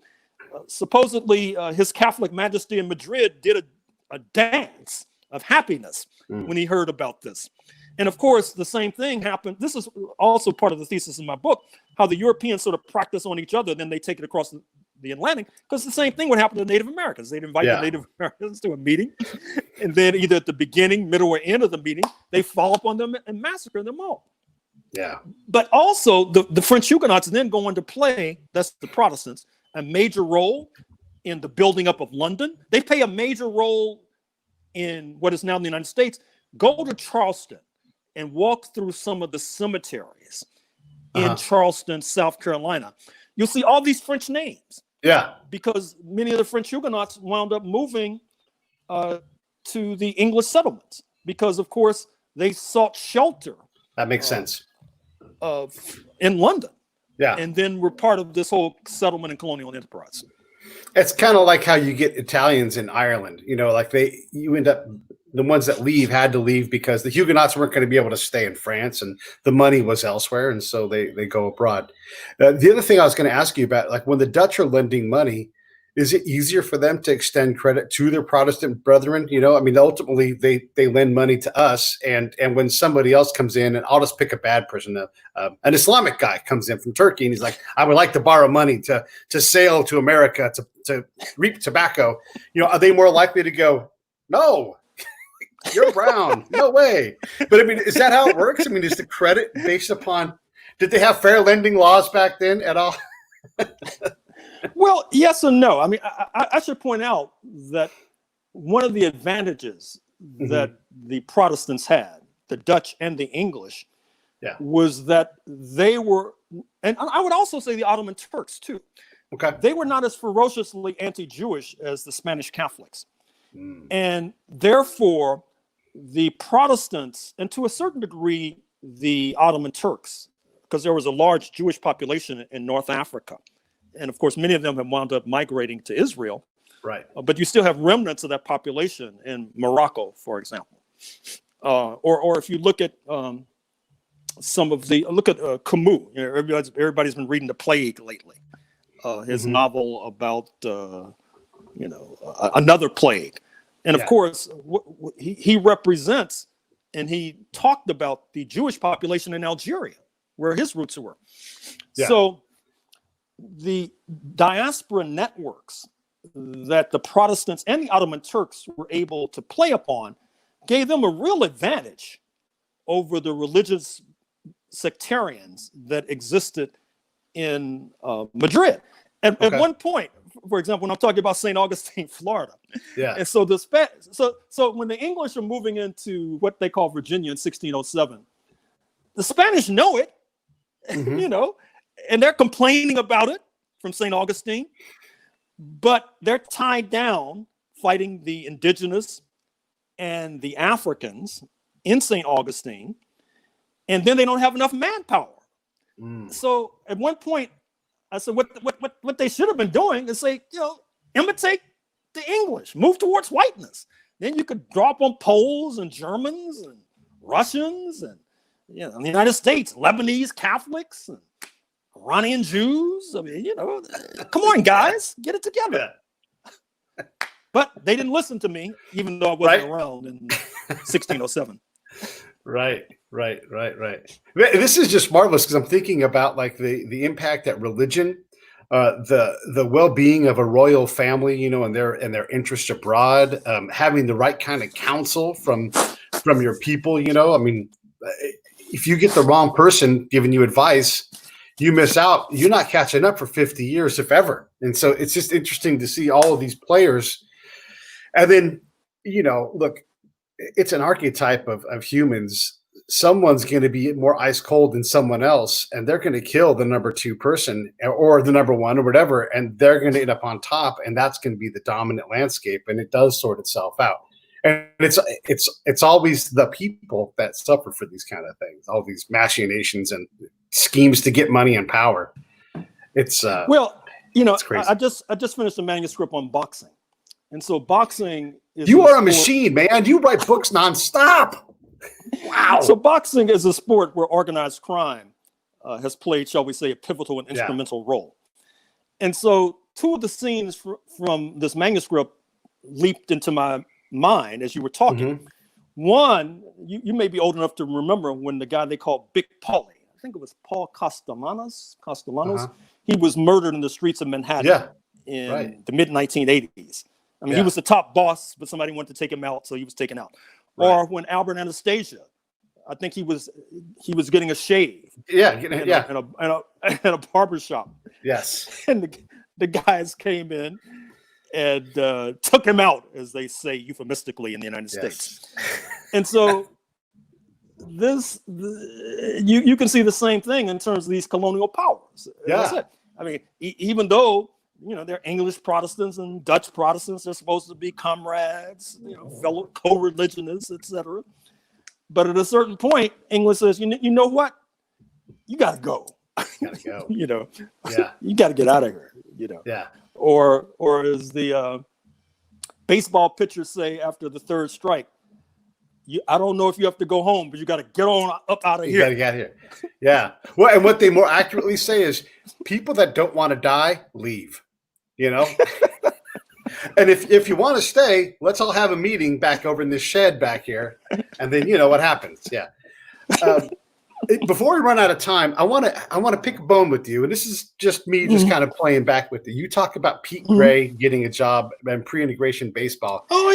Supposedly, His Catholic Majesty in Madrid did a dance of happiness when he heard about this. And of course, the same thing happened. This is also part of the thesis in my book, how the Europeans sort of practice on each other, then they take it across the Atlantic, because the same thing would happen to Native Americans. They'd invite the Native Americans to a meeting, and then either at the beginning, middle, or end of the meeting, they fall upon them and massacre them all. Yeah. But also, the French Huguenots then go on to play, that's the Protestants, a major role in the building up of London. They play a major role in what is now the United States. Go to Charleston and walk through some of the cemeteries in Charleston, South Carolina. You'll see all these French names. Yeah. Because many of the French Huguenots wound up moving to the English settlements because, of course, they sought shelter. That makes sense. In London. Yeah. And then we're part of this whole settlement and colonial enterprise. It's kind of like how you get Italians in Ireland. You end up, the ones that leave had to leave because the Huguenots weren't going to be able to stay in France and the money was elsewhere. And so they go abroad. The other thing I was going to ask you about, like when the Dutch are lending money, is it easier for them to extend credit to their Protestant brethren? Ultimately they lend money to us, and when somebody else comes in, and I'll just pick a bad person, an Islamic guy comes in from Turkey, and he's like, I would like to borrow money to sail to America to reap tobacco. Are they more likely to go, no, you're brown, no way? But is that how it works? Is the credit based upon? Did they have fair lending laws back then at all? Well, yes and no. I should point out that one of the advantages that the Protestants had, the Dutch and the English, was that they were, and I would also say the Ottoman Turks too. Okay. They were not as ferociously anti-Jewish as the Spanish Catholics. And therefore, the Protestants, and to a certain degree, the Ottoman Turks, because there was a large Jewish population in North Africa. And of course, many of them have wound up migrating to Israel. Right. But you still have remnants of that population in Morocco, for example. Or if you look at some of the, Camus. Everybody's been reading The Plague lately. His novel about, another plague. And of course, he represents, and he talked about the Jewish population in Algeria, where his roots were. Yeah. So the diaspora networks that the Protestants and the Ottoman Turks were able to play upon gave them a real advantage over the religious sectarians that existed in Madrid. At one point, for example, when I'm talking about St. Augustine, Florida. Yeah. And so so when the English are moving into what they call Virginia in 1607, the Spanish know it, and they're complaining about it from St. Augustine, but they're tied down fighting the indigenous and the Africans in St. Augustine, and then they don't have enough manpower. So at one point, I said, what they should have been doing is say, imitate the English, move towards whiteness. Then you could draw up on Poles and Germans and Russians and, in the United States, Lebanese Catholics and Iranian Jews. Come on, guys, get it together. But they didn't listen to me, even though I wasn't around in 1607. Right. This is just marvelous because I'm thinking about like the impact that religion, the well-being of a royal family, you know, and their interests abroad, having the right kind of counsel from your people, you know. I mean, if you get the wrong person giving you advice, you miss out. You're not catching up for 50 years, if ever. And so it's just interesting to see all of these players. And then, you know, look, it's an archetype of humans. Someone's going to be more ice cold than someone else, and they're going to kill the number two person or the number one or whatever, and they're going to end up on top, and that's going to be the dominant landscape, and it does sort itself out. And it's always the people that suffer for these kind of things, all these machinations and schemes to get money and power. It's well, you know, it's crazy. I just finished a manuscript on boxing, and so boxing is you are a machine, man. You write books nonstop. Wow. So boxing is a sport where organized crime has played, shall we say, a pivotal and instrumental role. And so two of the scenes from this manuscript leaped into my mind as you were talking. Mm-hmm. One, you may be old enough to remember when the guy they called Big Paulie, I think it was Paul Castellanos, he was murdered in the streets of Manhattan in the mid-1980s. I mean, he was the top boss, but somebody wanted to take him out, so he was taken out. Right. Or when Albert Anastasia, I think he was getting a shave. In a barber shop. Yes. And the guys came in and took him out, as they say euphemistically in the United States. And so you can see the same thing in terms of these colonial powers. I mean, even though, you know, they're English Protestants and Dutch Protestants, they're supposed to be comrades, you know, fellow co-religionists, etc. But at a certain point, English says, you know what? You got to go. You know, you got to get out of here, you know. Yeah. Or as the baseball pitchers say after the third strike, I don't know if you have to go home, but you got to get on up out of here. You got to get here. Yeah. Well, and what they more accurately say is people that don't want to die, leave. You know? And if you want to stay, let's all have a meeting back over in this shed back here. And then you know what happens. Yeah. Before we run out of time, I want to pick a bone with you. And this is just me just kind of playing back with you. You talk about Pete Gray getting a job in pre-integration baseball. Oh,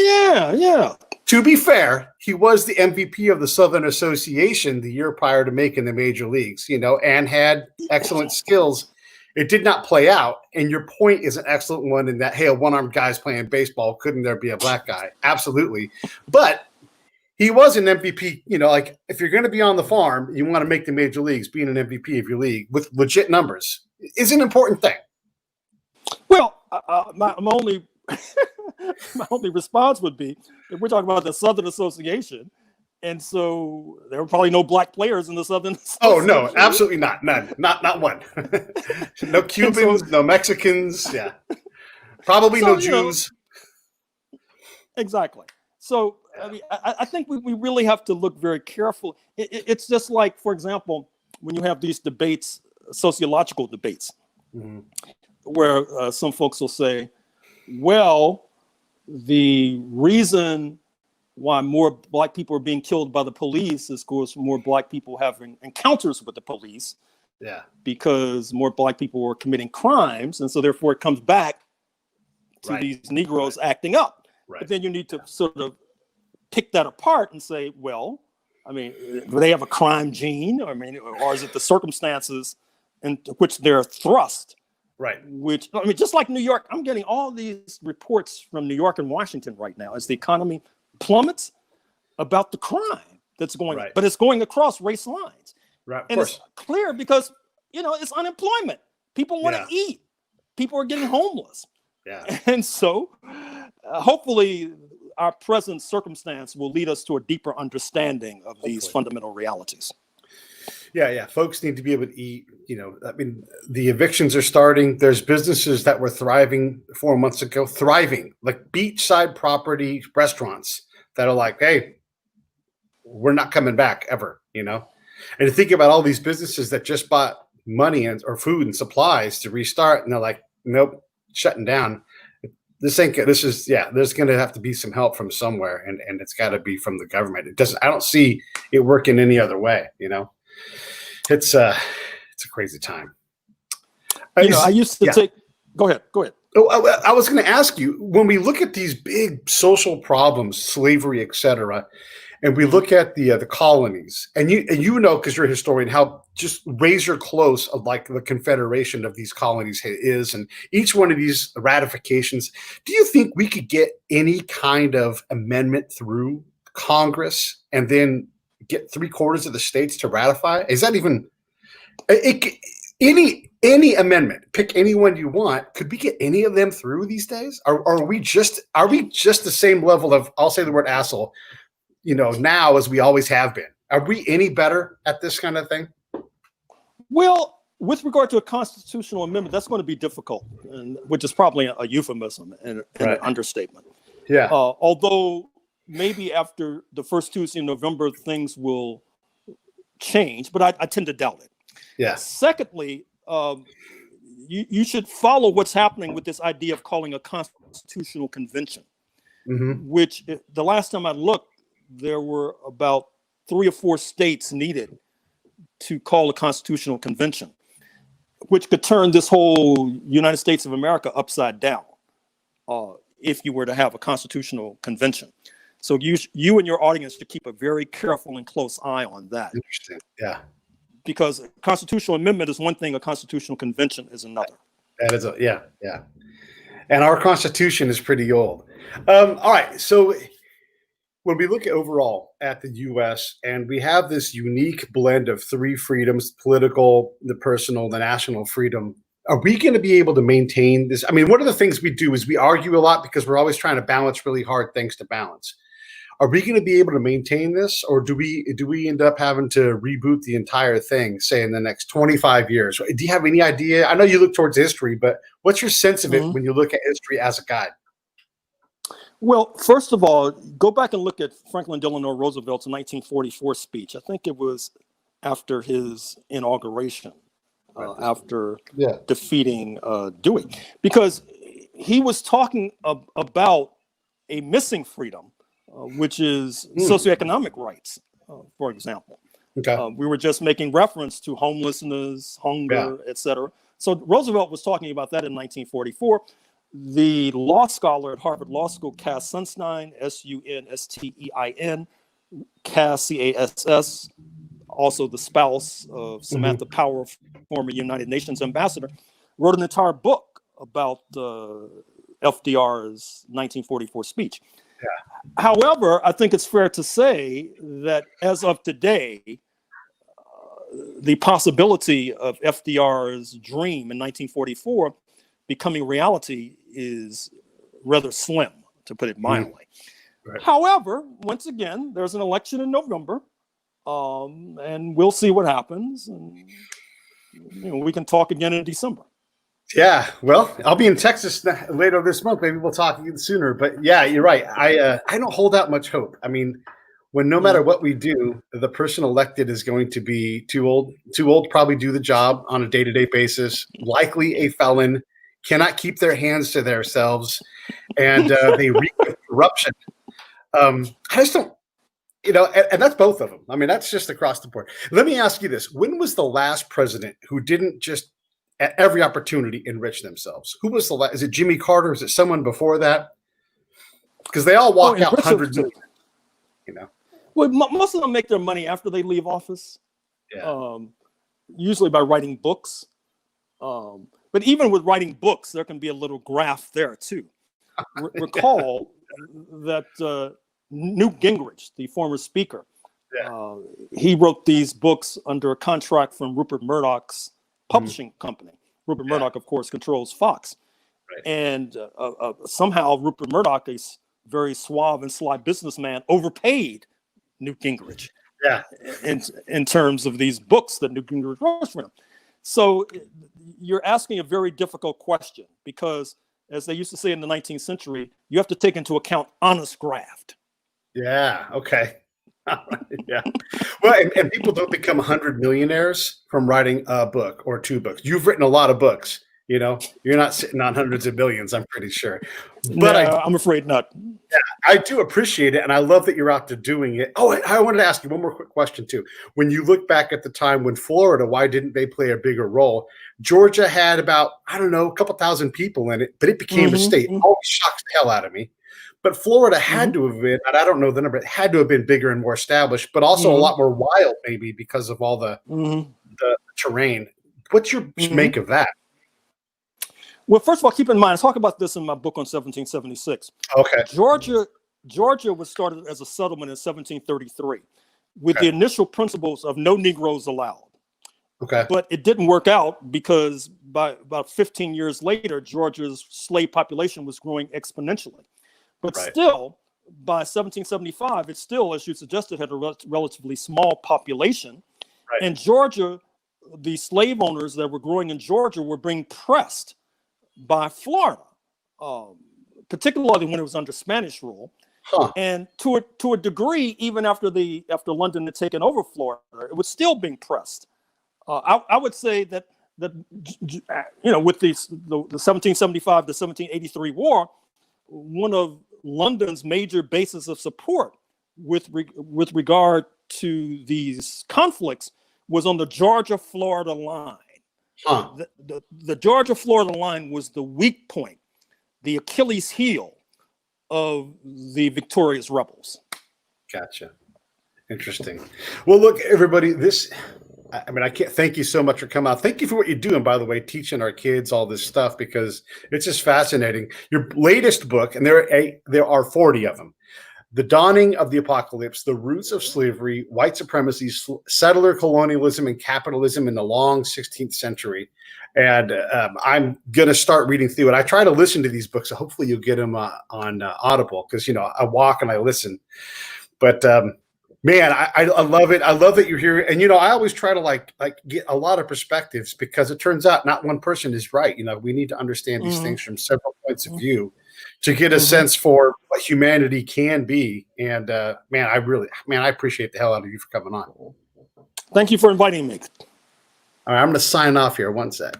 yeah. To be fair, he was the MVP of the Southern Association the year prior to making the major leagues, you know, and had excellent skills. It did not play out. And your point is an excellent one in that, hey, a one-armed guy's playing baseball. Couldn't there be a black guy? Absolutely. But he was an MVP, you know, like if you're going to be on the farm, you want to make the major leagues, being an MVP of your league with legit numbers is an important thing. Well, my only my only response would be, if we're talking about the Southern Association, and so there were probably no black players in the Southern Association. Oh, no, absolutely not. None. Not one. No Cubans, no Mexicans. Yeah. Probably no Jews. Exactly. So, I mean, I think we really have to look very careful. It's just like, for example, when you have these debates, sociological debates, where some folks will say, well, the reason why more black people are being killed by the police is, of course, more black people having encounters with the police. Yeah. Because more black people are committing crimes. And so therefore it comes back to these Negroes acting up. Right. But then you need to sort of pick that apart and say, well, I mean, do they have a crime gene? I mean, or is it the circumstances into which they're thrust? Right. Which, I mean, just like New York, I'm getting all these reports from New York and Washington right now as the economy plummets about the crime that's going on. But it's going across race lines. Right. And it's clear because, you know, it's unemployment. People want to eat. People are getting homeless. Yeah. And so hopefully our present circumstance will lead us to a deeper understanding of these fundamental realities. Yeah. Folks need to be able to eat. You know, I mean, the evictions are starting. There's businesses that were thriving 4 months ago, like beachside property restaurants that are like, hey, we're not coming back ever, you know? And to think about all these businesses that just bought money or food and supplies to restart, and they're like, nope, shutting down. this ain't. This is There's going to have to be some help from somewhere, and it's got to be from the government. It doesn't. I don't see it working any other way. It's a crazy time. I used to take. Go ahead. Oh, I was going to ask you, when we look at these big social problems, slavery, etc., and we look at the colonies, and you know, because you're a historian, how just razor close of like the confederation of these colonies is, and each one of these ratifications. Do you think we could get any kind of amendment through Congress and then get 3/4 of the states to ratify? Is that even any amendment? Pick any one you want. Could we get any of them through these days? Are we just the same level of, I'll say the word asshole, now as we always have been? Are we any better at this kind of thing? Well, with regard to a constitutional amendment, that's going to be difficult, which is probably a euphemism and an understatement. Yeah. Although maybe after the first Tuesday in November, things will change, but I tend to doubt it. Yeah. Secondly, you should follow what's happening with this idea of calling a constitutional convention, which the last time I looked, there were about 3 or 4 states needed to call a constitutional convention, which could turn this whole United States of America upside down if you were to have a constitutional convention. So you and your audience should keep a very careful and close eye on that. Interesting. Yeah. Because a constitutional amendment is one thing, a constitutional convention is another. That is yeah. And our Constitution is pretty old. All right. So when we look overall at the U.S., and we have this unique blend of 3 freedoms: political, the personal, the national freedom, are we going to be able to maintain this? I mean, one of the things we do is we argue a lot because we're always trying to balance really hard things to balance. Are we going to be able to maintain this, or do we end up having to reboot the entire thing, say in the next 25 years? Do you have any idea? I know you look towards history, but what's your sense of it when you look at history as a guide? Well, first of all, go back and look at Franklin Delano Roosevelt's 1944 speech. I think it was after his inauguration, after defeating Dewey, because he was talking about a missing freedom, which is socioeconomic rights, for example. Okay. We were just making reference to homelessness, hunger, etc. So Roosevelt was talking about that in 1944. The law scholar at Harvard Law School, Cass Sunstein, Sunstein, Cass, Cass, also the spouse of Samantha Power, former United Nations ambassador, wrote an entire book about FDR's 1944 speech. Yeah. However, I think it's fair to say that as of today, the possibility of FDR's dream in 1944 becoming reality is rather slim, to put it mildly. Right. However, once again, there's an election in November, and we'll see what happens. And we can talk again in December. Yeah, well, I'll be in Texas later this month. Maybe we'll talk again sooner. But yeah, you're right. I don't hold out much hope. I mean, when no matter what we do, the person elected is going to be too old to probably do the job on a day-to-day basis, likely a felon, cannot keep their hands to themselves, and they reek of corruption. I just don't, and that's both of them. I mean, that's just across the board. Let me ask you this. When was the last president who didn't just at every opportunity enrich themselves? Who was the last? Is it Jimmy Carter? Is it someone before that? Because they all walk out hundreds of million, Well, most of them make their money after they leave office, usually by writing books. But even with writing books, there can be a little graft there too. Recall that Newt Gingrich, the former speaker, he wrote these books under a contract from Rupert Murdoch's publishing company. Rupert Murdoch, of course, controls Fox. Right. And somehow Rupert Murdoch, a very suave and sly businessman, overpaid Newt Gingrich in terms of these books that Newt Gingrich wrote for him. So you're asking a very difficult question because, as they used to say in the 19th century, you have to take into account honest graft. Yeah. Okay. Yeah. Well, and people don't become 100 millionaires from writing a book or 2 books. You've written a lot of books, You know, you're not sitting on hundreds of billions, I'm pretty sure. But no, I'm afraid not. I do appreciate it, and I love that you're out there doing it. Oh, I wanted to ask you one more quick question, too. When you look back at the time when Florida, why didn't they play a bigger role? Georgia had about, I don't know, a couple thousand people in it, but it became a state. Always shocks the hell out of me. But Florida had to have been, and I don't know the number, it had to have been bigger and more established, but also a lot more wild, maybe, because of all the terrain. What's your make of that? Well, first of all, keep in mind, I talk about this in my book on 1776. Okay. Georgia was started as a settlement in 1733 with the initial principles of no Negroes allowed. Okay. But it didn't work out because by about 15 years later, Georgia's slave population was growing exponentially. But still, by 1775, it still, as you suggested, had a relatively small population. Right. And Georgia, the slave owners that were growing in Georgia were being pressed by Florida, particularly when it was under Spanish rule. And to a degree, even after London had taken over Florida, it was still being pressed. I would say that you know, with the 1775 to 1783 war, one of London's major bases of support with regard to these conflicts was on the Georgia-Florida line. The Georgia-Florida line was the weak point, the Achilles heel of the victorious rebels. Gotcha. Interesting. Well, look, everybody, I can't thank you so much for coming out. Thank you for what you're doing, by the way, teaching our kids all this stuff, because it's just fascinating. Your latest book, and there are 40 of them. The Dawning of the Apocalypse, The Roots of Slavery, White Supremacy, Settler Colonialism, and Capitalism in the Long 16th Century. And I'm going to start reading through it. I try to listen to these books, so hopefully you'll get them on Audible, because, you know, I walk and I listen. But, man, I love it. I love that you're here. And, you know, I always try to like get a lot of perspectives, because it turns out not one person is right. You know, we need to understand these things from several points of view to get a sense for what humanity can be. And man, I appreciate the hell out of you for coming on. Thank you for inviting me. All right, I'm going to sign off here. One sec.